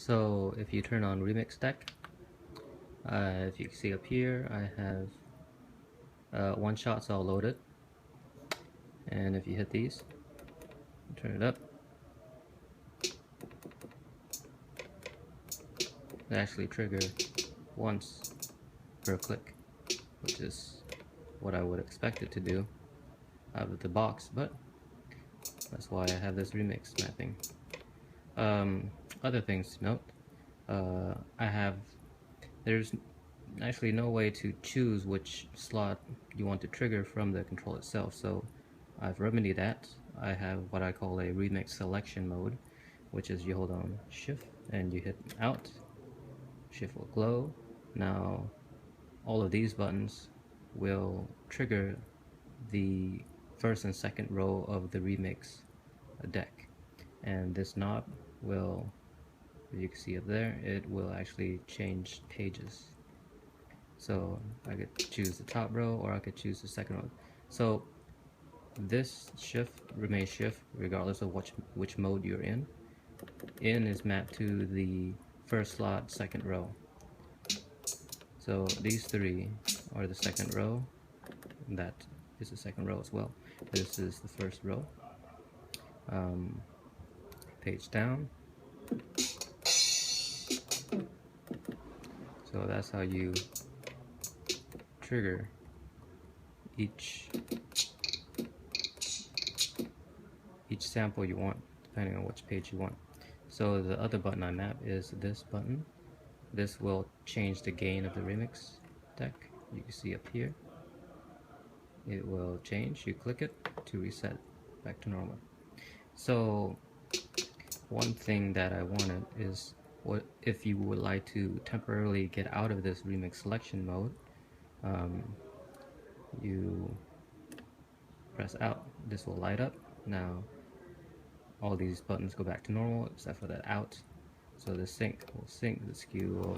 So if you turn on remix deck, if you can see up here, I have one shots all loaded, and if you hit these, turn it up, they actually trigger once per click, which is what I would expect it to do out of the box, but that's why I have this remix mapping. Other things to note, there's actually no way to choose which slot you want to trigger from the control itself, so I've remedied that. I have what I call a remix selection mode, which is you hold on shift and you hit out, shift will glow. Now all of these buttons will trigger the first and second row of the remix deck, and this knob will, as you can see up there, it will actually change pages. So I could choose the top row or I could choose the second row. So this shift remains shift regardless of which mode you're in. In is mapped to the first slot, second row. So these three are the second row, and that is the second row as well. This is the first row. Page down. So that's how you trigger each sample you want, depending on which page you want. So the other button I map is this button. This will change the gain of the remix deck. You can see up here. It will change. You click it to reset back to normal. So one thing that I wanted is, what if you would like to temporarily get out of this remix selection mode, you press out. This will light up. Now all these buttons go back to normal except for that out. So the sync will sync, this Q will,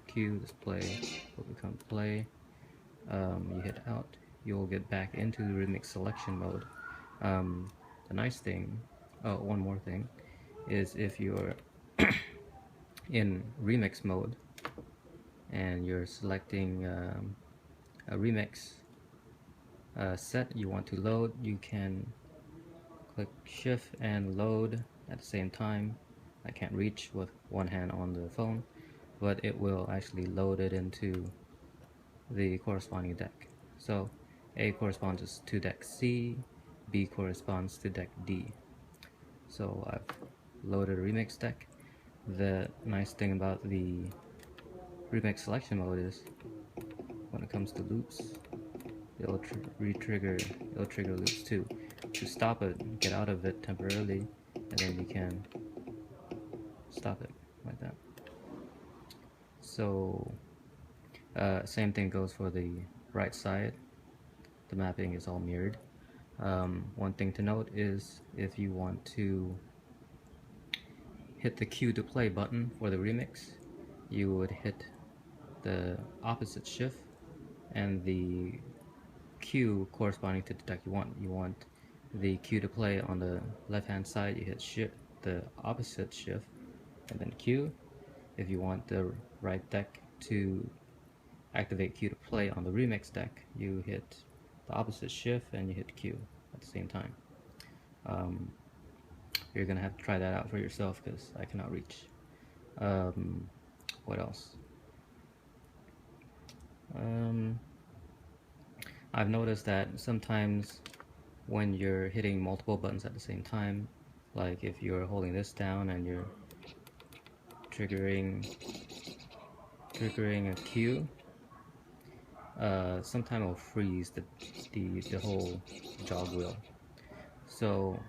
Q, this play will become play. You hit out, you'll get back into the remix selection mode. The nice thing, one more thing, is if you're in remix mode and you're selecting a remix set you want to load, you can click shift and load at the same time. I can't reach with one hand on the phone, but it will actually load it into the corresponding deck. So A corresponds to deck C, B corresponds to deck D. So I've loaded a remix deck. The nice thing about the remix selection mode is when it comes to loops, it'll trigger loops too. To stop it, get out of it temporarily, and then you can stop it like that. So same thing goes for the right side. The mapping is all mirrored. One thing to note is if you want to hit the Q to play button for the remix, you would hit the opposite shift and the Q corresponding to the deck you want. You want the Q to play on the left hand side, you hit shift, the opposite shift, and then Q. If you want the right deck to activate Q to play on the remix deck, you hit the opposite shift and you hit Q at the same time. You're gonna have to try that out for yourself because I cannot reach. What else? I've noticed that sometimes when you're hitting multiple buttons at the same time, like if you're holding this down and you're triggering a Q, sometimes it'll freeze the whole jog wheel. So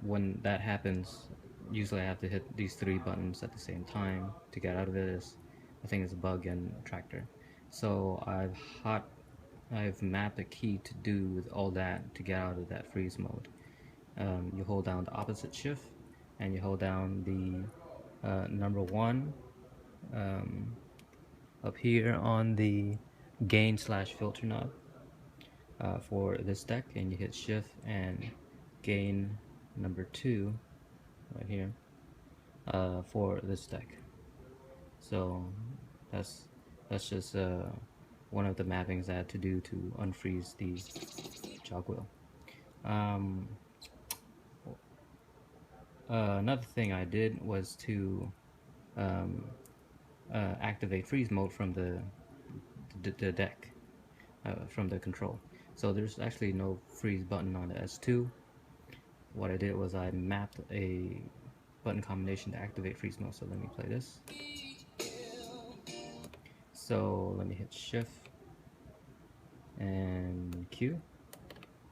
when that happens, usually I have to hit these three buttons at the same time to get out of it. I think it's a bug in Traktor. So I've mapped a key to do all that to get out of that freeze mode. You hold down the opposite shift and you hold down the number 1 up here on the gain / filter knob for this deck, and you hit shift and gain number 2 right here. for this deck. So that's just one of the mappings I had to do to unfreeze the jog wheel. Another thing I did was to um, activate freeze mode from the deck, from the control. So there's actually no freeze button on the S2. What I did was I mapped a button combination to activate freeze mode. So let me play this. So let me hit shift and Q.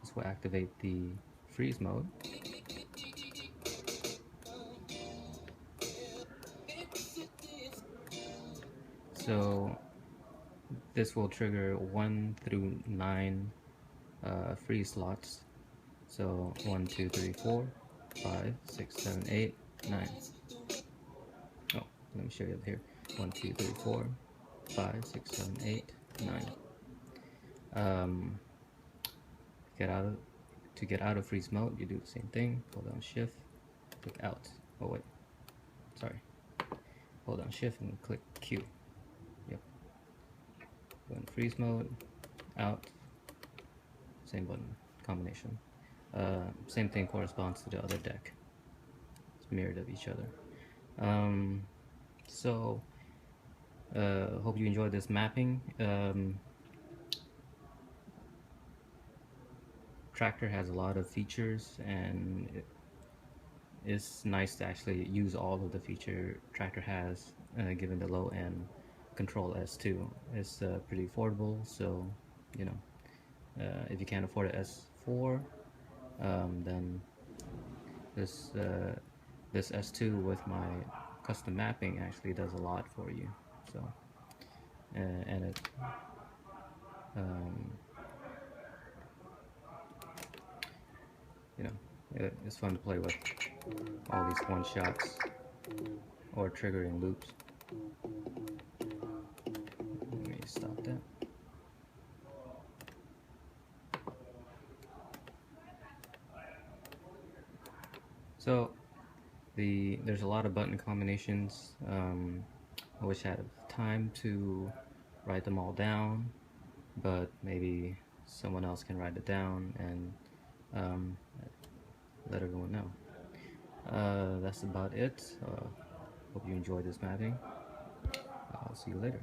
This will activate the freeze mode. So this will trigger 1 through 9 freeze slots. So 1, 2, 3, 4, 5, 6, 7, 8, 9. Oh, let me show you here. 1, 2, 3, 4, 5, 6, 7, 8, 9. To get out of freeze mode, you do the same thing. Hold down shift, click out. Oh wait, sorry. Hold down shift and click Q. Yep. Go in freeze mode, out. Same button combination. Same thing corresponds to the other deck. It's mirrored of each other. So hope you enjoyed this mapping. Traktor has a lot of features, and it's nice to actually use all of the feature Traktor has, given the low end Kontrol S2. It's pretty affordable, so you know, if you can't afford an S4, then this this S2 with my custom mapping actually does a lot for you. So and it you know, it's fun to play with all these one shots or triggering loops. Let me stop that. So there's a lot of button combinations. I wish I had time to write them all down, but maybe someone else can write it down and let everyone know. That's about it. Hope you enjoyed this mapping. I'll see you later.